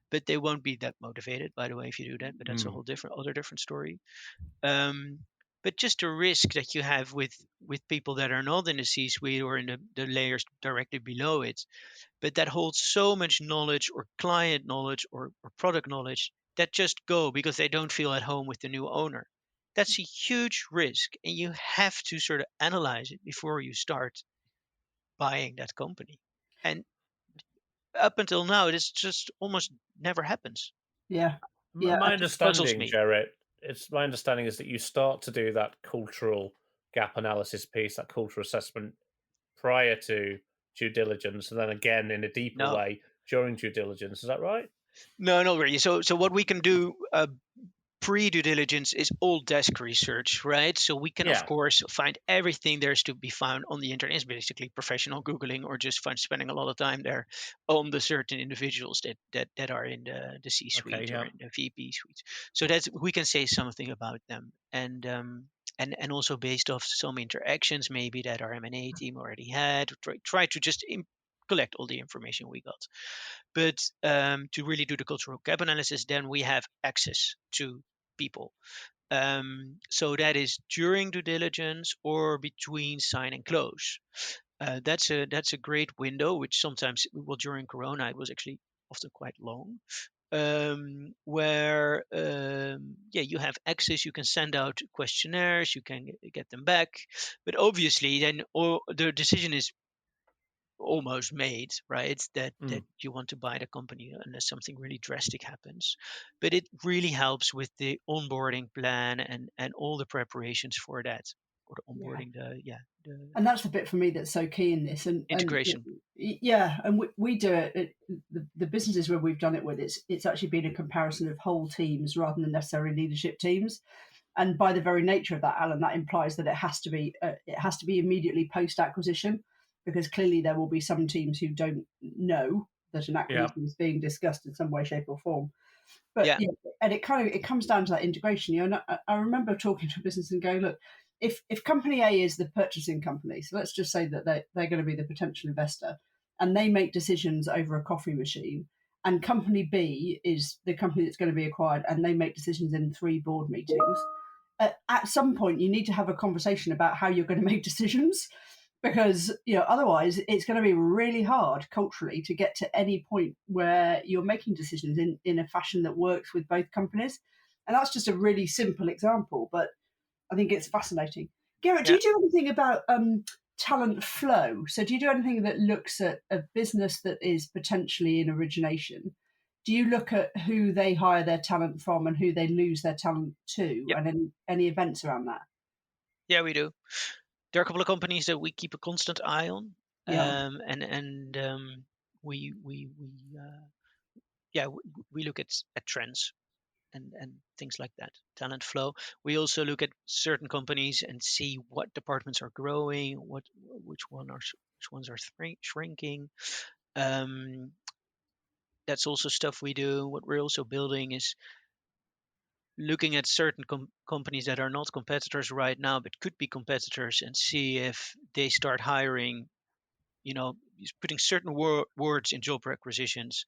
but they won't be that motivated, by the way, if you do that. But that's a whole different story. But just the risk that you have with people that are not in the C-suite or in the layers directly below it, but that holds so much knowledge or client knowledge or product knowledge that just go because they don't feel at home with the new owner. That's a huge risk, and you have to sort of analyze it before you start buying that company. And up until now, this just almost never happens. Yeah. My understanding, Gerrit, my understanding is that you start to do that cultural gap analysis piece, that cultural assessment prior to due diligence, and then again in a deeper way during due diligence. Is that right? No, not really. So what we can do pre-due diligence is all desk research, right? So we can, of course, find everything there's to be found on the internet. It's basically professional Googling or just spending a lot of time there on the certain individuals that are in the C-suite or in the VP suite. So that's, we can say something about them. And also based off some interactions maybe that our M&A team already had, try to just collect all the information we got. But to really do the cultural gap analysis, then we have access to people. So that is during due diligence or between sign and close. That's a great window, which sometimes, well, during Corona, it was actually often quite long. Where you have access, you can send out questionnaires, you can get them back, but obviously then the decision is almost made, right? That you want to buy the company unless something really drastic happens. But it really helps with the onboarding plan and all the preparations for that, or the onboarding. And that's the bit for me that's so key in this, and integration. And we do it. The businesses where we've done it with, it's actually been a comparison of whole teams rather than necessarily leadership teams. And by the very nature of that, Alan, that implies that it has to be immediately post acquisition, because clearly there will be some teams who don't know that an acquisition is being discussed in some way, shape, or form. But and it comes down to that integration. And I remember talking to a business and going, look, if company A is the purchasing company, so let's just say that they're going to be the potential investor, and they make decisions over a coffee machine, and company B is the company that's going to be acquired, and they make decisions in 3 board meetings. At some point, you need to have a conversation about how you're going to make decisions, because otherwise it's going to be really hard culturally to get to any point where you're making decisions in a fashion that works with both companies. And that's just a really simple example, but I think it's fascinating. Gerrit, do you do anything about talent flow? So do you do anything that looks at a business that is potentially in origination? Do you look at who they hire their talent from and who they lose their talent to, and any events around that? Yeah, we do. There are a couple of companies that we keep a constant eye on, we look at trends and things like that. Talent flow. We also look at certain companies and see what departments are growing, which ones are shrinking. That's also stuff we do. What we're also building is looking at certain companies that are not competitors right now, but could be competitors, and see if they start hiring, putting certain words in job requisitions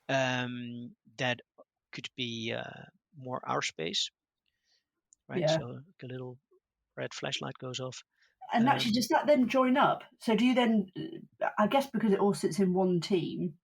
that could be more our space, right? So like a little red flashlight goes off. And actually, does that then join up? So do you then, I guess because it all sits in one team,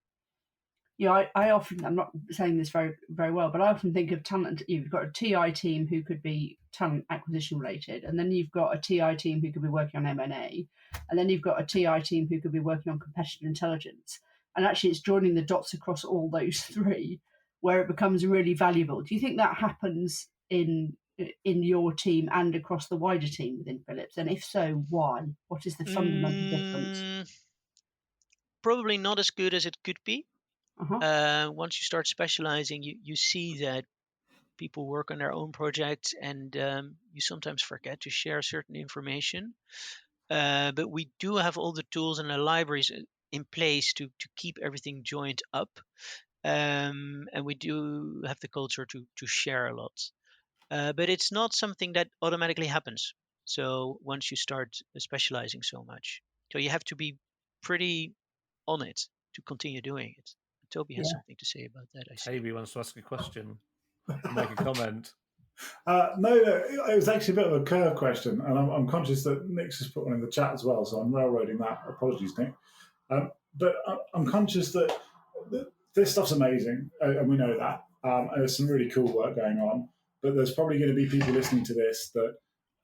I often, I'm not saying this very, very well, but I often think of talent. You've got a TI team who could be talent acquisition related, and then you've got a TI team who could be working on M&A, and then you've got a TI team who could be working on competitive intelligence. And actually, it's joining the dots across all those 3 where it becomes really valuable. Do you think that happens in your team and across the wider team within Philips? And if so, why? What is the fundamental difference? Probably not as good as it could be. Once you start specializing, you see that people work on their own projects, and you sometimes forget to share certain information. But we do have all the tools and the libraries in place to keep everything joined up. And we do have the culture to share a lot. But it's not something that automatically happens. So once you start specializing so much, so you have to be pretty on it to continue doing it. Toby has something to say about that. I see. Toby wants to ask a question, make a comment. No, it was actually a bit of a curve question, and I'm conscious that Nick's just put one in the chat as well, so I'm railroading that. Apologies, Nick. But I'm conscious that this stuff's amazing, and we know that. And there's some really cool work going on, but there's probably going to be people listening to this that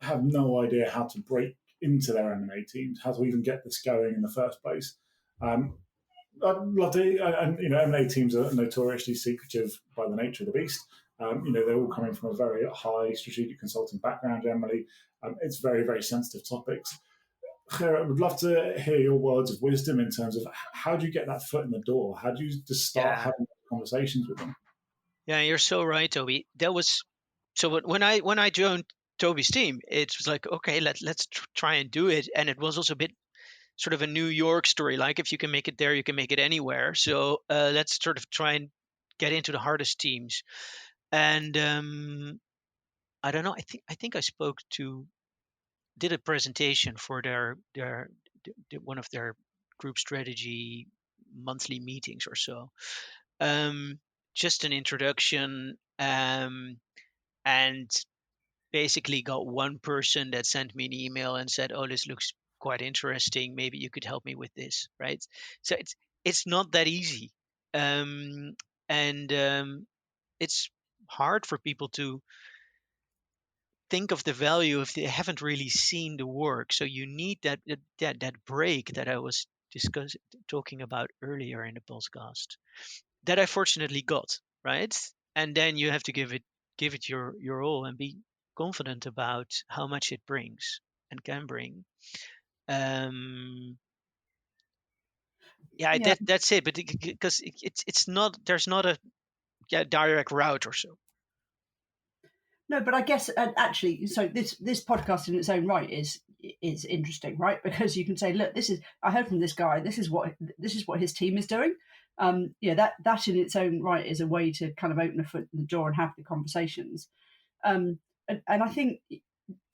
have no idea how to break into their M&A teams, how to even get this going in the first place. I'd love to, and M&A teams are notoriously secretive by the nature of the beast. They're all coming from a very high strategic consulting background generally. It's very, very sensitive topics. Gerrit, I would love to hear your words of wisdom in terms of how do you get that foot in the door? How do you just start having conversations with them? Yeah, you're so right, Toby. That was so when I joined Toby's team, it was like, okay, let's try and do it. And it was also a bit sort of a New York story, like if you can make it there, you can make it anywhere. So let's sort of try and get into the hardest teams. And I don't know. I think I did a presentation for their one of their group strategy monthly meetings or so. Just an introduction, and basically got one person that sent me an email and said, "Oh, this looks quite interesting. Maybe you could help me with this." Right? So it's not that easy, and it's hard for people to think of the value if they haven't really seen the work. So you need that break that I was talking about earlier in the podcast, that I fortunately got, right? And then you have to give it your all and be confident about how much it brings and can bring. Yeah, Yeah. that's it. But because it's not, there's not a direct route or so. No, but I guess actually, so this podcast in its own right is interesting, right? Because you can say, look, I heard from this guy. This is what his team is doing. That in its own right is a way to kind of open a foot in the door and have the conversations. And I think,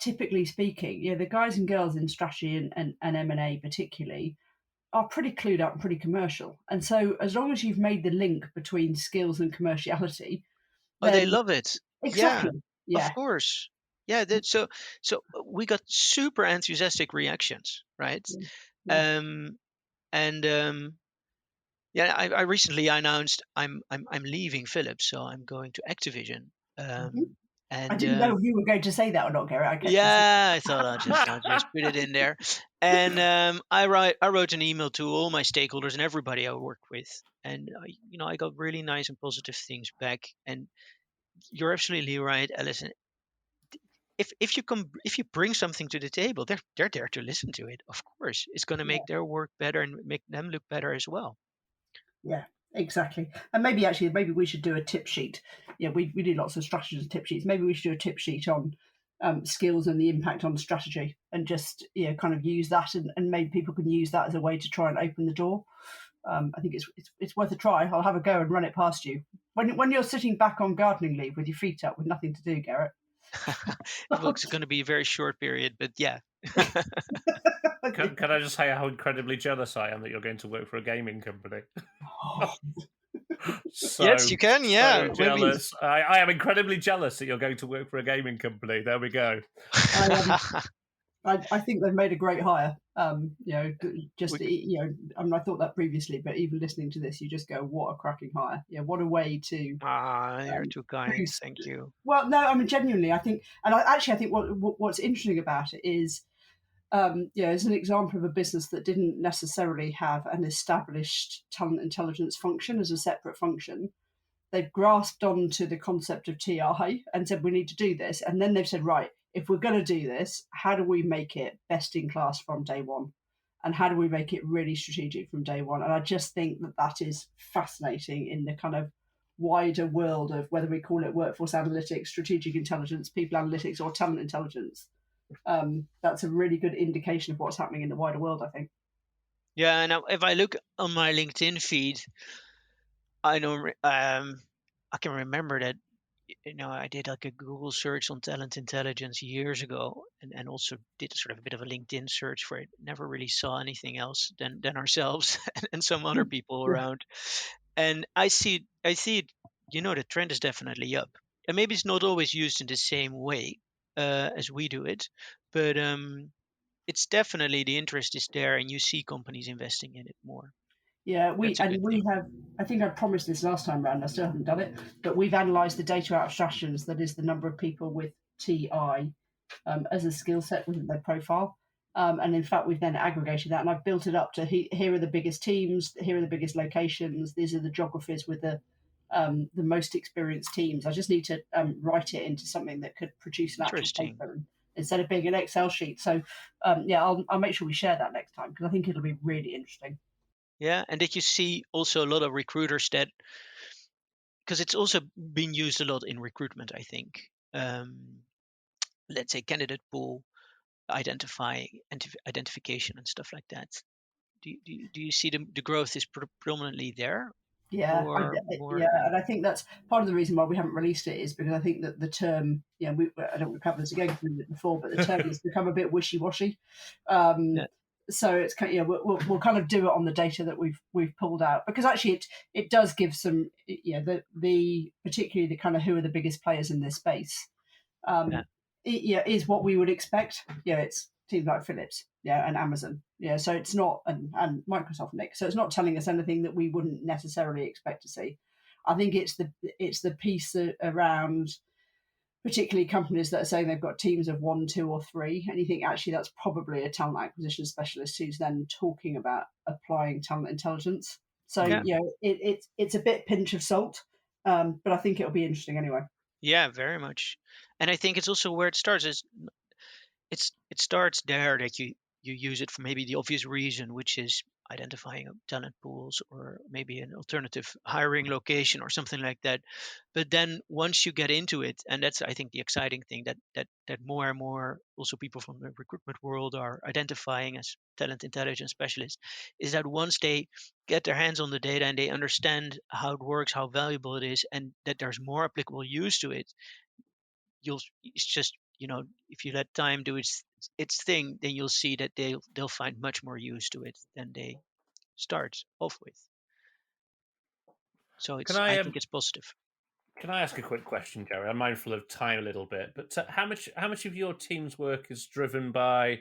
typically speaking, the guys and girls in strategy and M&A particularly are pretty clued up and pretty commercial. And so as long as you've made the link between skills and commerciality, Oh, they then love it. exactly. Yeah, Yeah. of course. Yeah, so we got super enthusiastic reactions, right? Yeah. And yeah, I recently announced I'm leaving Philips, so I'm going to Activision. Mhm. I And didn't know if you were going to say that or not, Gerrit. I kept yeah, I thought I'll just put it in there. And I wrote an email to all my stakeholders and everybody I work with, and I got really nice and positive things back. And you're absolutely right, Alison. If you bring something to the table, they're there to listen to it. Of course, it's going to Yeah. make their work better and make them look better as well. Yeah, exactly. And maybe we should do a tip sheet. Yeah, we do lots of strategies and tip sheets. Maybe we should do a tip sheet on skills and the impact on strategy, and just kind of use that, and maybe people can use that as a way to try and open the door. I think it's worth a try. I'll have a go and run it past you when you're sitting back on gardening leave with your feet up with nothing to do, Gerrit. It's going to be a very short period, but yeah. Can I just say how incredibly jealous I am that you're going to work for a gaming company? Yes, you can. Yeah, so jealous. I am incredibly jealous that you're going to work for a gaming company. There we go. I think they've made a great hire. I mean, I thought that previously, but even listening to this, you just go, "What a cracking hire! Yeah, what a way to." You're too kind. Thank you. Well, no, I mean genuinely, I think, and I think what's interesting about it is, as an example of a business that didn't necessarily have an established talent intelligence function as a separate function. They've grasped onto the concept of TI and said, we need to do this. And then they've said, right, if we're going to do this, how do we make it best in class from day one? And how do we make it really strategic from day one? And I just think that is fascinating in the kind of wider world of whether we call it workforce analytics, strategic intelligence, people analytics, or talent intelligence. That's a really good indication of what's happening in the wider world, I think. Yeah, now if I look on my LinkedIn feed, I know I can remember that I did like a Google search on talent intelligence years ago, and also did sort of a bit of a LinkedIn search for it. Never really saw anything else than ourselves and some other people around. And I see it. The trend is definitely up, and maybe it's not always used in the same way as we do it, but it's definitely, the interest is there, and you see companies investing in it more. Yeah, That's a good thing. I think I promised this last time round, I still haven't done it, but we've analysed the data out of Strations, that is the number of people with TI as a skill set within their profile. And in fact, we've then aggregated that, and I've built it up to here are the biggest teams, here are the biggest locations, these are the geographies with the most experienced teams. I just need to write it into something that could produce an actual paper instead of being an Excel sheet. So I'll make sure we share that next time, because I think it'll be really interesting. Yeah, and did you see also a lot of recruiters that, because it's also been used a lot in recruitment, I think, let's say, candidate pool identification and stuff like that. Do you see the growth is predominantly there? Yeah, Or more yeah, and I think that's part of the reason why we haven't released it, is because I think that the term, I don't want to cover this again because we did it before, but the term has become a bit wishy-washy. Yeah. So it's kind of, we'll kind of do it on the data that we've pulled out, because actually it does give some, the particularly the kind of who are the biggest players in this space. Is what we would expect. It's teams like Philips, and Amazon, so it's not, and Microsoft, Nick. So it's not telling us anything that we wouldn't necessarily expect to see. I think it's the piece around, particularly companies that are saying they've got teams of 1, 2, or 3, and you think actually that's probably a talent acquisition specialist who's then talking about applying talent intelligence. So it's a bit pinch of salt, but I think it'll be interesting anyway. Yeah, very much. And I think it's also where it starts is it starts there, that you use it for maybe the obvious reason, which is identifying talent pools or maybe an alternative hiring location or something like that. But then once you get into it, and that's, I think, the exciting thing that more and more also people from the recruitment world are identifying as talent intelligence specialists, is that once they get their hands on the data and they understand how it works, how valuable it is, and that there's more applicable use to it, it's just, if you let time do its thing, then you'll see that they'll find much more use to it than they start off with. So I think it's positive. Can I ask a quick question, Jerry? I'm mindful of time a little bit, but how much of your team's work is driven by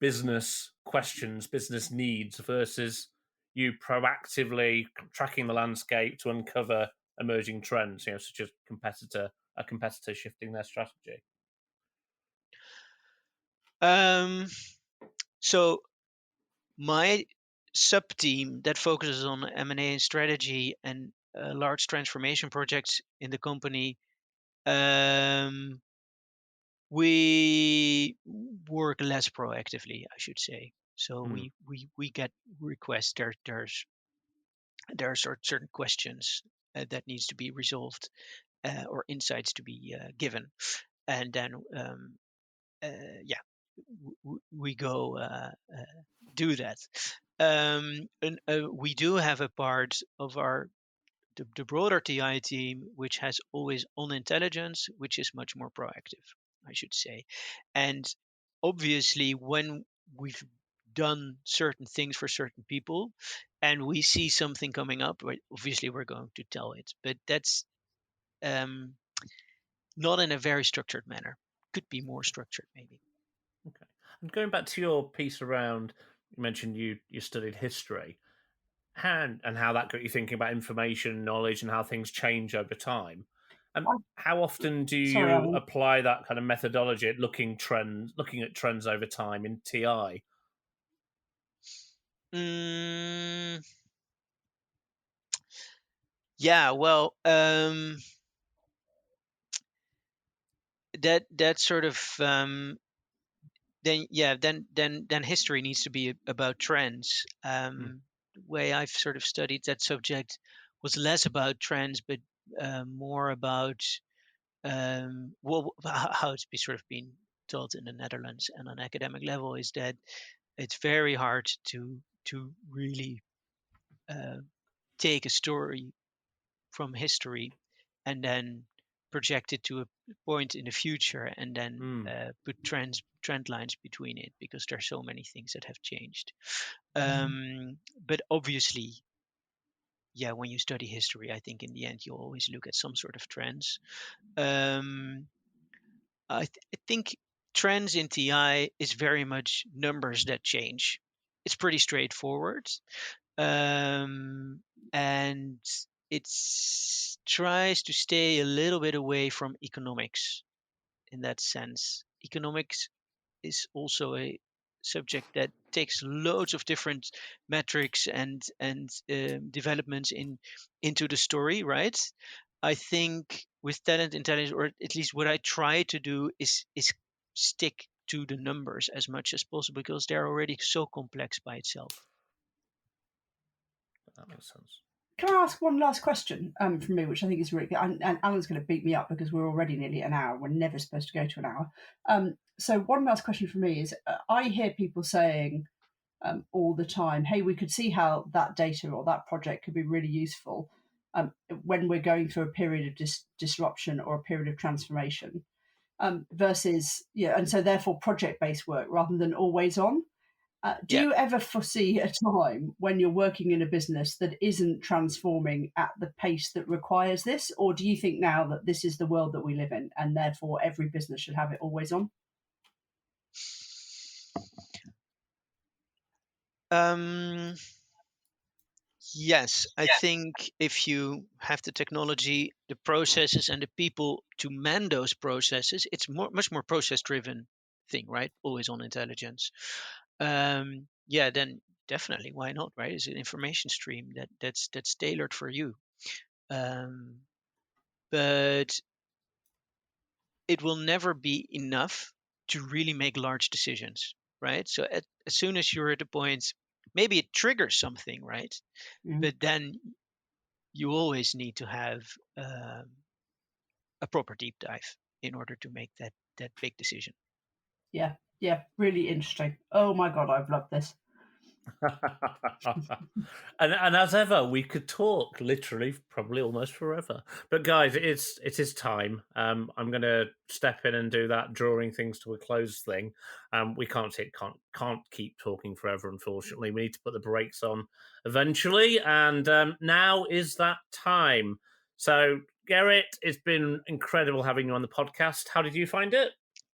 business questions, business needs, versus you proactively tracking the landscape to uncover emerging trends, such as a competitor shifting their strategy? So my sub team that focuses on M&A and strategy and large transformation projects in the company, we work less proactively, I should say. So we get requests. There are certain questions that needs to be resolved, or insights to be given, and then we go do that. And we do have a part of the broader TI team which has always on intelligence, which is much more proactive, I should say. And obviously, when we've done certain things for certain people and we see something coming up, obviously we're going to tell it, but that's not in a very structured manner. Could be more structured, maybe. Okay. And going back to your piece around, you mentioned you studied history, and how that got you thinking about information, knowledge, and how things change over time. How often do you apply that kind of methodology at looking at trends over time in TI? Yeah, well, that sort of then history needs to be about trends. The way I've sort of studied that subject was less about trends, but more about how it's sort of been taught in the Netherlands and on academic level, is that it's very hard to really take a story from history and then project it to a point in the future and then put trend lines between it, because there's so many things that have changed. But obviously, when you study history, I think in the end you always look at some sort of trends. I think trends in TI is very much numbers that change. It's pretty straightforward. And it tries to stay a little bit away from economics in that sense. Economics is also a subject that takes loads of different metrics and developments into the story, right? I think with talent intelligence, or at least what I try to do, is stick to the numbers as much as possible, because they're already so complex by itself. That makes sense. Can I ask one last question from me, which I think is really good? And Alan's going to beat me up because we're already nearly an hour. We're never supposed to go to an hour. So one last question for me is, I hear people saying all the time, hey, we could see how that data or that project could be really useful when we're going through a period of disruption or a period of transformation versus, and so therefore project-based work rather than always on. Do you ever foresee a time when you're working in a business that isn't transforming at the pace that requires this? Or do you think now that this is the world that we live in and therefore every business should have it always on? Yes, I think if you have the technology, the processes, and the people to man those processes, it's much more process-driven thing, right? Always on intelligence. Then definitely, why not, right? It's an information stream that's tailored for you. But it will never be enough to really make large decisions, right? So as soon as you're at the point, maybe it triggers something, right? Mm. But then you always need to have a proper deep dive in order to make that big decision. Yeah, really interesting. Oh my God, I've loved this. and as ever, we could talk literally probably almost forever. But guys, it is time. I'm going to step in and do that drawing things to a close thing. We can't keep talking forever, unfortunately. We need to put the brakes on eventually. And now is that time. So, Gerrit, it's been incredible having you on the podcast. How did you find it?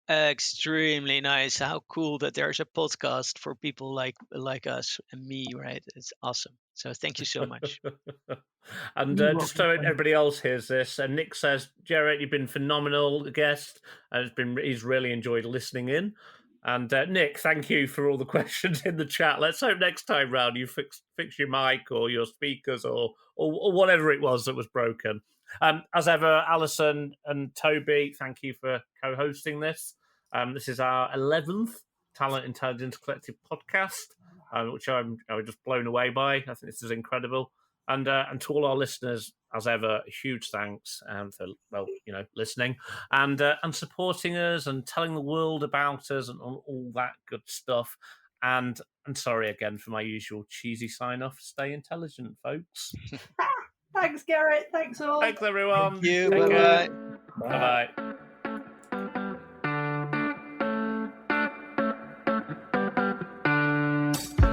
Extremely nice. How cool that there's a podcast for people like us and me, right? It's awesome. So thank you so much. And just so everybody else hears this, and Nick says, Gerrit, you've been phenomenal guest. He's really enjoyed listening in. And Nick, thank you for all the questions in the chat. Let's hope next time round you fix your mic or your speakers or whatever it was that was broken. As ever, Alison and Toby, thank you for co-hosting this. This is our 11th Talent Intelligence Collective podcast, which I'm just blown away by. I think this is incredible. And to all our listeners, as ever, huge thanks for listening and supporting us and telling the world about us and all that good stuff. And sorry again for my usual cheesy sign-off. Stay intelligent, folks. Thanks, Gerrit. Thanks all. Thanks, everyone. Thank you. Bye-bye. Bye-bye.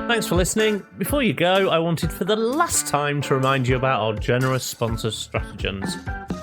Thanks for listening. Before you go, I wanted for the last time to remind you about our generous sponsor, Stratagens.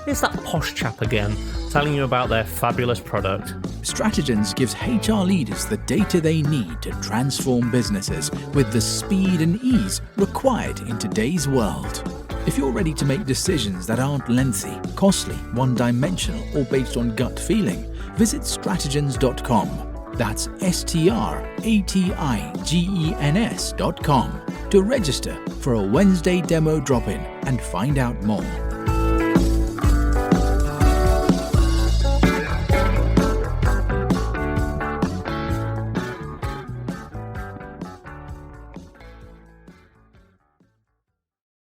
Here's that posh chap again, telling you about their fabulous product. Stratagens gives HR leaders the data they need to transform businesses with the speed and ease required in today's world. If you're ready to make decisions that aren't lengthy, costly, one-dimensional, or based on gut feeling, visit stratagens.com. That's stratagens.com to register for a Wednesday demo drop-in and find out more.